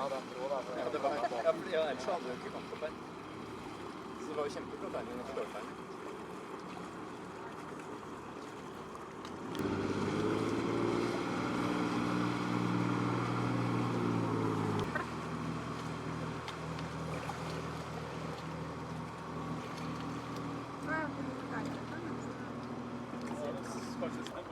av den brå da. Ja, det var, ja, fordi ellers hadde du ikke kommet opp her. Så det var jo kjempeforferdelig for dørtegnet. Faktisk